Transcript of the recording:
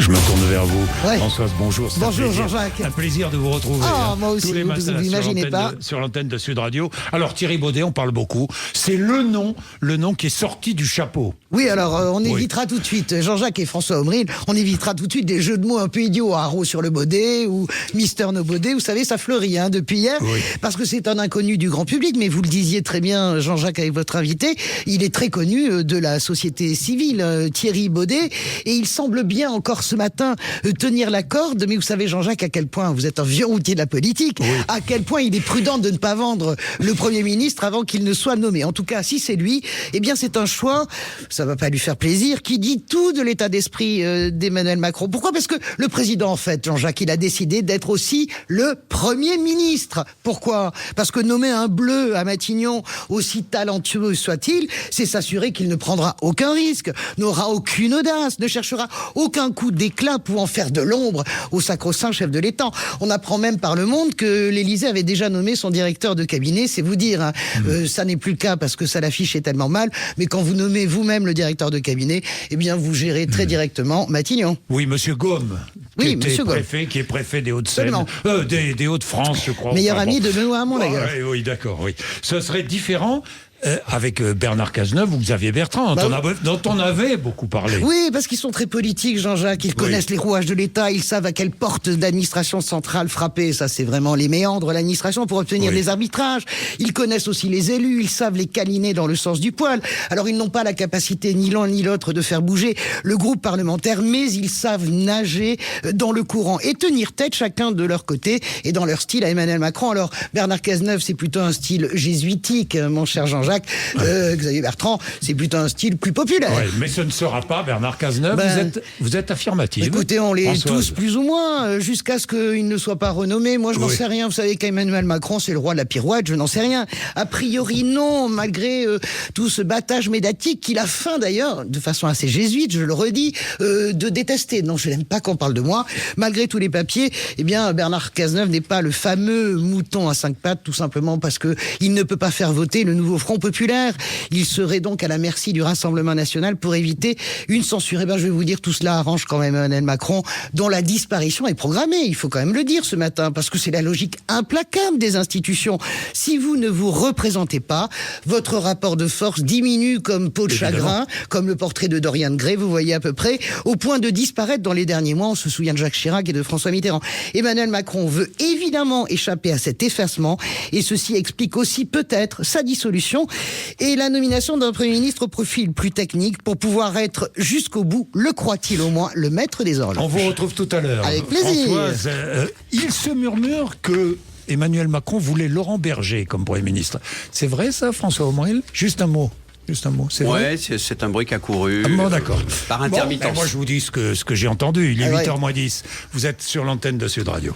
je me tourne vers vous. Ouais. Françoise, bonjour. Bonjour Jean-Jacques. Un plaisir de vous retrouver. Moi aussi, tous les matins vous imaginez pas. sur l'antenne de Sud Radio. Alors Thierry Baudet, on parle beaucoup. C'est le nom qui est sorti du chapeau. Oui, alors on évitera tout de suite, Jean-Jacques et François Omril, on évitera tout de suite des jeux de mots un peu idiots, Haro sur le Baudet ou Mister No Baudet, vous savez, ça fleurit depuis hier, parce que c'est un inconnu du grand public, mais vous le disiez très bien, Jean-Jacques, avec votre invité, il est très connu de la société civile, Thierry Baudet, et il semble bien encore ce matin tenir la corde, mais vous savez, Jean-Jacques, à quel point vous êtes un vieux routier de la politique, à quel point il est prudent de ne pas vendre le Premier ministre avant qu'il ne soit nommé. En tout cas, si c'est lui, eh bien c'est un choix, ça va pas lui faire plaisir, qui dit tout de l'état d'esprit d'Emmanuel Macron. Pourquoi ? Parce que le président, en fait, Jean-Jacques, il a décidé d'être aussi le Premier ministre. Pourquoi ? Parce que nommer un bleu à Matignon, aussi talentueux soit-il, c'est s'assurer qu'il ne prendra aucun risque, n'aura aucune audace, ne cherchera aucun coup d'éclat pouvant faire de l'ombre au sacro-saint chef de l'État. On apprend même par Le Monde que l'Élysée avait déjà nommé son directeur de cabinet, c'est vous dire. Ça n'est plus le cas parce que ça l'affiche tellement mal, mais quand vous nommez vous-même le directeur de cabinet, eh bien vous gérez très directement Matignon. Oui, monsieur Gaume, qui est préfet des Hauts-de-Seine, des Hauts-de-France, je crois. Meilleur ami de Benoît Hamon, d'ailleurs. Oui, d'accord, oui. Ce serait différent avec Bernard Cazeneuve ou Xavier Bertrand, dont on avait beaucoup parlé. Oui, parce qu'ils sont très politiques, Jean-Jacques. Ils connaissent les rouages de l'État, ils savent à quelle porte d'administration centrale frapper. Ça, c'est vraiment les méandres de l'administration pour obtenir des arbitrages. Ils connaissent aussi les élus, ils savent les câliner dans le sens du poil. Alors, ils n'ont pas la capacité, ni l'un ni l'autre, de faire bouger le groupe parlementaire, mais ils savent nager dans le courant et tenir tête chacun de leur côté et dans leur style à Emmanuel Macron. Alors, Bernard Cazeneuve, c'est plutôt un style jésuitique, mon cher Jean-Jacques. Xavier Bertrand, c'est plutôt un style plus populaire. Mais ce ne sera pas Bernard Cazeneuve, vous êtes affirmatif. Écoutez, on l'est Françoise. tous plus ou moins, jusqu'à ce qu'il ne soit pas renommé. Moi, je n'en sais rien. Vous savez qu'Emmanuel Macron, c'est le roi de la pirouette, je n'en sais rien. A priori, non, malgré tout ce battage médiatique qu'il a faim d'ailleurs, de façon assez jésuite, je le redis, de détester. Non, je n'aime pas qu'on parle de moi. Malgré tous les papiers, eh bien, Bernard Cazeneuve n'est pas le fameux mouton à 5 pattes, tout simplement parce que il ne peut pas faire voter le nouveau Front populaire. Il serait donc à la merci du Rassemblement national pour éviter une censure. Eh bien, je vais vous dire, tout cela arrange quand même Emmanuel Macron, dont la disparition est programmée. Il faut quand même le dire ce matin, parce que c'est la logique implacable des institutions. Si vous ne vous représentez pas, votre rapport de force diminue comme peau de chagrin, comme le portrait de Dorian Gray, vous voyez à peu près, au point de disparaître dans les derniers mois. On se souvient de Jacques Chirac et de François Mitterrand. Emmanuel Macron veut évidemment échapper à cet effacement, et ceci explique aussi peut-être sa dissolution et la nomination d'un Premier ministre au profil plus technique pour pouvoir être jusqu'au bout, le croit-il au moins, le maître des horloges. On vous retrouve tout à l'heure. Avec plaisir. Françoise, il se murmure que Emmanuel Macron voulait Laurent Berger comme Premier ministre. C'est vrai ça, François Omril ? Juste un mot, c'est vrai ? C'est un bruit qui a couru. Bon, d'accord. Par intermittence. Moi, je vous dis ce que j'ai entendu. Il est 8h moins 10. Vous êtes sur l'antenne de Sud Radio.